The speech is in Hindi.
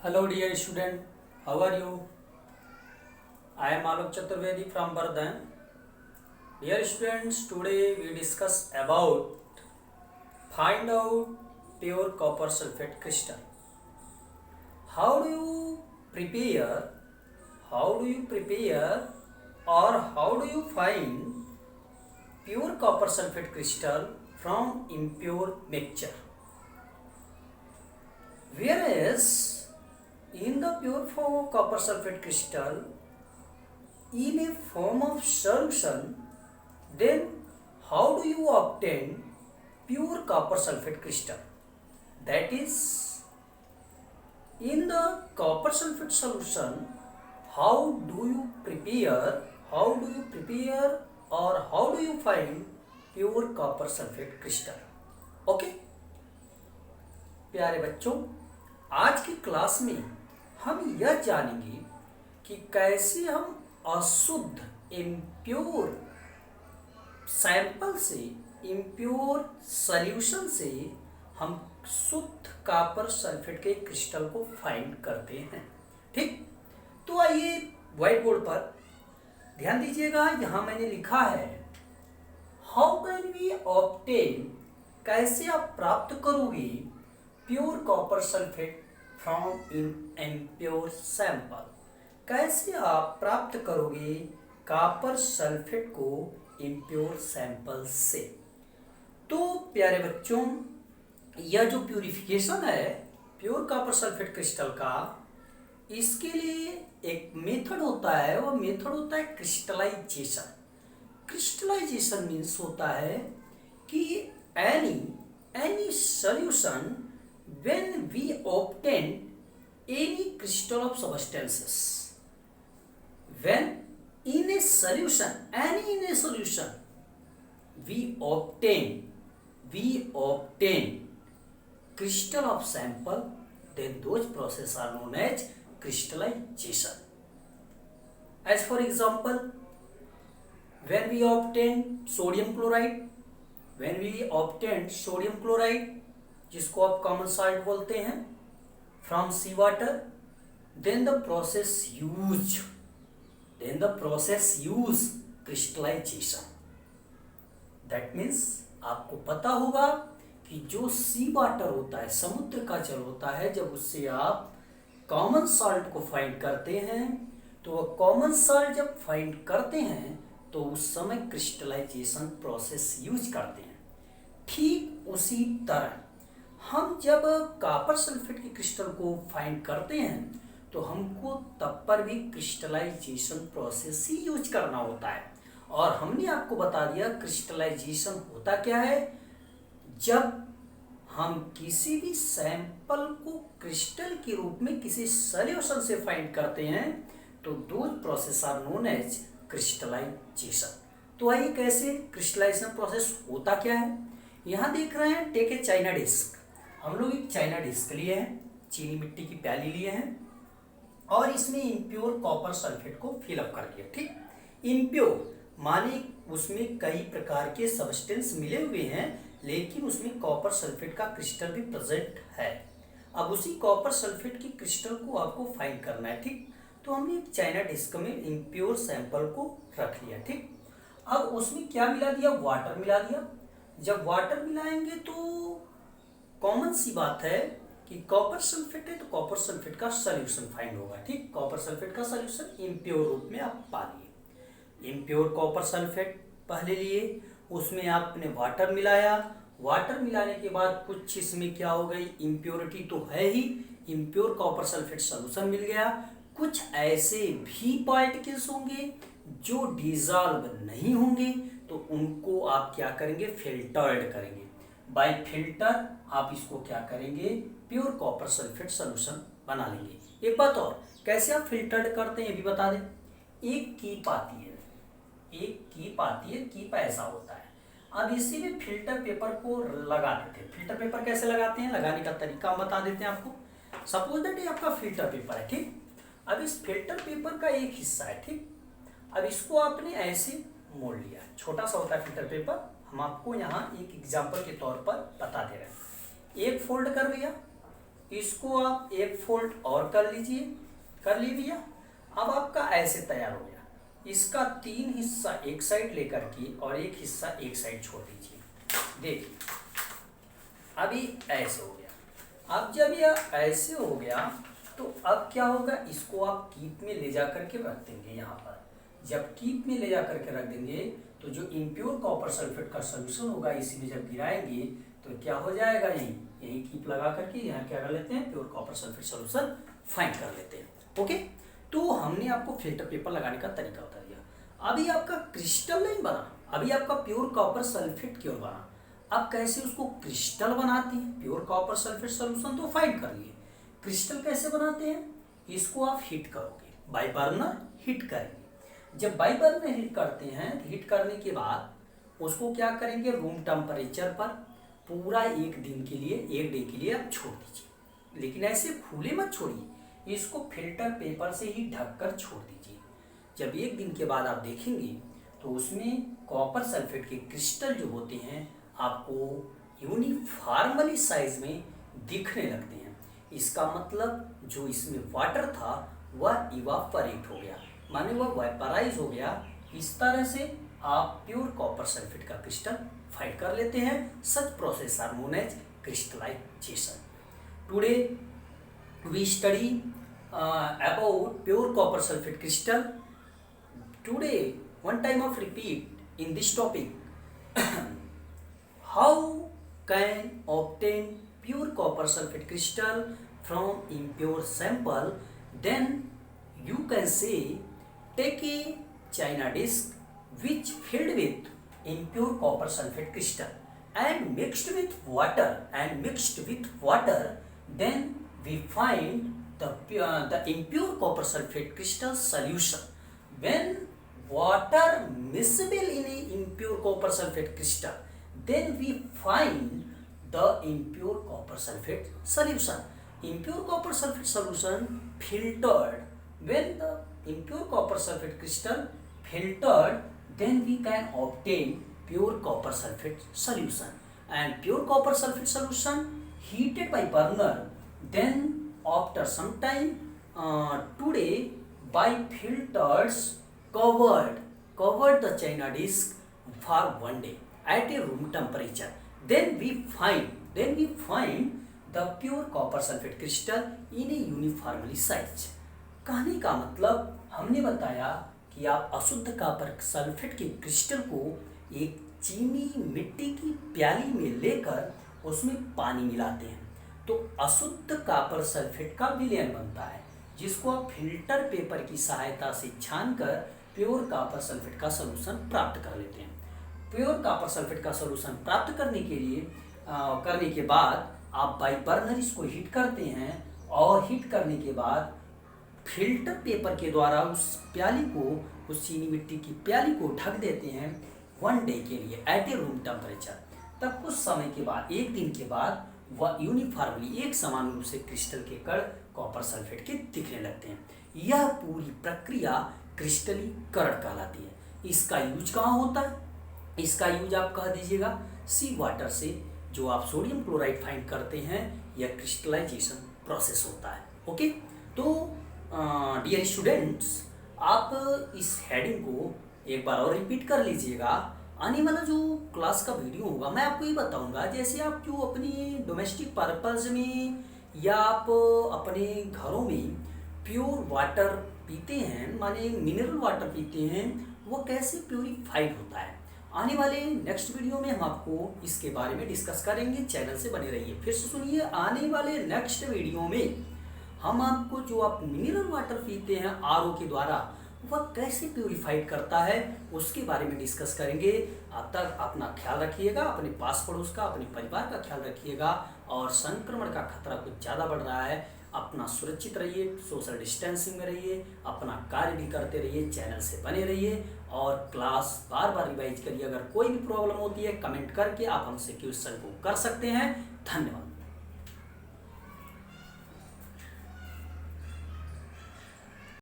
Hello dear student, how are you? I am Alok Chaturvedi from Bardhan. Dear students, today we discuss about find out pure copper sulfate crystal. How do you prepare? How do you prepare or how do you find pure copper sulfate crystal from impure mixture? Whereas in the pure form of copper sulfate crystal, in a form of solution, then how do you obtain pure copper sulfate crystal? That is, in the copper sulfate solution, how do you prepare or how do you find pure copper sulfate crystal? Okay प्यारे बच्चों, आज की क्लास में हम यह जानेंगे कि कैसे हम अशुद्ध इम्प्योर सैंपल से, इम्प्योर सॉल्यूशन से हम शुद्ध कॉपर सल्फेट के क्रिस्टल को फाइंड करते हैं। ठीक, तो आइए व्हाइट बोर्ड पर ध्यान दीजिएगा। यहाँ मैंने लिखा है हाउ कैन वी ऑब्टेन, कैसे आप प्राप्त करोगे pure copper sulphate from in impure sample, कैसे आप प्राप्त करोगे कॉपर सल्फेट को इम्प्योर सैंपल से। तो प्यारे बच्चों, यह जो प्यूरिफिकेशन है प्योर कॉपर सल्फेट क्रिस्टल का, इसके लिए एक मेथड होता है, वो मेथड होता है क्रिस्टलाइजेशन। क्रिस्टलाइजेशन मीन्स होता है कि any solution when we obtain any crystal of substances, when in a solution we obtain crystal of sample, then those processes are known as crystallization. As for example, when we obtain sodium chloride, जिसको आप कॉमन सॉल्ट बोलते हैं, from sea water, then the process use crystallization. That means आपको पता होगा कि जो सी वाटर होता है, समुद्र का जल होता है, जब उससे आप कॉमन सॉल्ट को फाइंड करते हैं, तो वह कॉमन सॉल्ट जब फाइंड करते हैं तो उस समय क्रिस्टलाइजेशन प्रोसेस यूज करते हैं। ठीक उसी तरह हम जब कॉपर सल्फेट के क्रिस्टल को फाइंड करते हैं तो हमको तब पर भी क्रिस्टलाइजेशन प्रोसेस ही यूज करना होता है। और हमने आपको बता दिया क्रिस्टलाइजेशन होता क्या है। जब हम किसी भी सैंपल को क्रिस्टल के रूप में किसी सॉल्यूशन से फाइंड करते हैं तो दो process are known as crystallization. तो आइए कैसे क्रिस्टलाइजेशन प्रोसेस होता क्या है। यहाँ देख रहे हैं, टेक ए चाइना डिस्क। हम लोग एक चाइना डिस्क लिए हैं, चीनी मिट्टी की प्याली लिए हैं और इसमें इम्प्योर कॉपर सल्फेट को फिलअप कर दिया। ठीक, इम्प्योर माने उसमें कई प्रकार के सब्सटेंस मिले हुए हैं, लेकिन उसमें कॉपर सल्फेट का क्रिस्टल भी प्रेजेंट है। अब उसी कॉपर सल्फेट की क्रिस्टल को आपको फाइंड करना है। ठीक, तो हमने एक चाइना डिस्क में इम्प्योर सैंपल को रख लिया। ठीक, अब उसमें क्या मिला दिया, वाटर मिला दिया। जब वाटर मिलाएंगे तो कॉमन सी बात है कि कॉपर सल्फेट है तो कॉपर सल्फेट का सॉल्यूशन फाइंड होगा। ठीक, कॉपर सल्फेट का सॉल्यूशन इम्प्योर रूप में आप पा लिए। इम्प्योर कॉपर सल्फेट पहले लिए, उसमें आपने वाटर मिलाया। वाटर मिलाने के बाद कुछ इसमें क्या हो गई, इम्प्योरिटी तो है ही, इम्प्योर कॉपर सल्फेट सॉल्यूशन मिल गया। कुछ ऐसे भी पार्टिकल्स होंगे जो डिजॉल्व नहीं होंगे, तो उनको आप क्या करेंगे, फिल्टर्ड करेंगे। बाय फिल्टर आप इसको क्या करेंगे, प्योर कॉपर सल्फेट सॉल्यूशन बना लेंगे। एक बात और, कैसे आप फिल्टर्ड करते हैं ये भी बता दें। एक कीप आती है, कीप ऐसा होता है। अब इसी में फिल्टर पेपर को लगा देते हैं। फिल्टर पेपर कैसे लगाते हैं, लगाने का तरीका हम बता देते हैं आपको। सपोज दैट ये आपका फिल्टर पेपर है। ठीक, अब इस फिल्टर पेपर का एक हिस्सा है। ठीक, अब इसको आपने ऐसे मोड़ लिया, छोटा सा होता है फिल्टर पेपर, हम आपको यहाँ एक एग्जाम्पल के तौर पर बता दे रहे हैं। एक फोल्ड कर लिया, इसको आप एक फोल्ड और कर लीजिए, कर लीजिए। अब आपका ऐसे तैयार हो गया। इसका 3 हिस्सा एक साइड लेकर के और एक हिस्सा एक साइड छोड़ दीजिए। देखिए अभी ऐसे हो गया। अब जब यह ऐसे हो गया तो अब क्या होगा, इसको आप कीप में ले जा करके रख देंगे। यहाँ पर जब कीप में ले जा करके रख देंगे तो जो इम्प्योर कॉपर सल्फेट का सोल्यूशन होगा इसी में जब गिराएंगे तो क्या हो जाएगा, यही कीप लगा करके यहाँ क्या कर लेते हैं, pure copper sulphate solution find कर लेते हैं। ओके, तो हमने आपको फिल्टर पेपर लगाने का तरीका बता दिया। अभी आपका क्रिस्टल नहीं बना, अभी आपका प्योर कॉपर सल्फेट क्यों बना। अब कैसे उसको क्रिस्टल बनाते हैं, प्योर कॉपर सल्फेट सोल्यूशन तो फाइंड कर लिए, क्रिस्टल कैसे बनाते हैं, इसको आप हीट करोगे, बाई बर्नर हीट करेंगे। जब बाई बर्नर हीट करते हैं, हीट करने के बाद उसको क्या करेंगे, रूम टेम्परेचर पर पूरा एक दिन के लिए, एक डे के लिए आप छोड़ दीजिए। लेकिन ऐसे खुले मत छोड़िए, इसको फिल्टर पेपर से ही ढककर छोड़ दीजिए। जब एक दिन के बाद आप देखेंगे तो उसमें कॉपर सल्फेट के क्रिस्टल जो होते हैं आपको यूनिफॉर्मली साइज में दिखने लगते हैं। इसका मतलब जो इसमें वाटर था वह इवापोरेट हो गया, माने वह वेपराइज हो गया। इस तरह से आप प्योर कॉपर सल्फेट का क्रिस्टल फाइंड कर लेते हैं। Such process are known as crystallisation. Today we study about pure copper sulfate crystal. Today one time of repeat in this topic. How can obtain pure copper sulfate crystal from impure sample? Then you can say take a china disk which filled with impure copper sulfate crystal and mixed with water, then we find the impure copper sulfate crystal solution. When water miscible in a impure copper sulfate crystal, then we find the impure copper sulfate solution. Impure copper sulfate solution filtered. When the impure copper sulfate crystal filtered, then we can obtain pure copper sulfate solution. And pure copper sulfate solution heated by burner, then after some time today by filters covered the china disk for one day at a room temperature, then we find the pure copper sulfate crystal in a uniformly size. कहने का मतलब हमने बताया कि आप अशुद्ध कॉपर सल्फेट के क्रिस्टल को एक चीनी मिट्टी की प्याली में लेकर उसमें पानी मिलाते हैं तो अशुद्ध कॉपर सल्फेट का विलयन बनता है, जिसको आप फिल्टर पेपर की सहायता से छानकर प्योर कॉपर सल्फेट का सॉल्यूशन प्राप्त कर लेते हैं। प्योर कॉपर सल्फेट का सॉल्यूशन प्राप्त करने के बाद आप बाई बर्नर इसको हीट करते हैं और हीट करने के बाद फिल्टर पेपर के द्वारा उस चीनी मिट्टी की प्याली को ढक देते हैं वन डे के लिए एट ए रूम टेम्परेचर। तब कुछ समय के बाद, एक दिन के बाद, वह यूनिफॉर्मली एक समान रूप से क्रिस्टल के कण कॉपर सल्फेट के दिखने लगते हैं। यह पूरी प्रक्रिया क्रिस्टलीकरण कहलाती है। इसका यूज कहाँ होता है? इसका यूज आप कह दीजिएगा सी वाटर से जो आप सोडियम क्लोराइड फाइंड करते हैं, यह क्रिस्टलाइजेशन प्रोसेस होता है। ओके, तो डियर स्टूडेंट्स, आप इस हेडिंग को एक बार और रिपीट कर लीजिएगा। आने वाला जो क्लास का वीडियो होगा मैं आपको ये बताऊंगा, जैसे आप जो अपनी डोमेस्टिक पर्पज़ में या आप अपने घरों में प्योर वाटर पीते हैं, माने मिनरल वाटर पीते हैं, वो कैसे प्योरीफाइड होता है। आने वाले नेक्स्ट वीडियो में हम आपको इसके बारे में डिस्कस करेंगे। चैनल से बने रहिए। फिर से सुनिए, आने वाले नेक्स्ट वीडियो में हम आपको जो आप मिनरल वाटर पीते हैं आरओ के द्वारा, वह कैसे प्योरीफाइड करता है उसके बारे में डिस्कस करेंगे। अब तक अपना ख्याल रखिएगा, अपने पास पड़ोस का, अपने परिवार का ख्याल रखिएगा। और संक्रमण का खतरा कुछ ज़्यादा बढ़ रहा है, अपना सुरक्षित रहिए, सोशल डिस्टेंसिंग में रहिए, अपना कार्य भी करते रहिए, चैनल से बने रहिए और क्लास बार बार रिवाइज करिए। अगर कोई भी प्रॉब्लम होती है कमेंट करके आप हमसे क्वेश्चन को कर सकते हैं। धन्यवाद।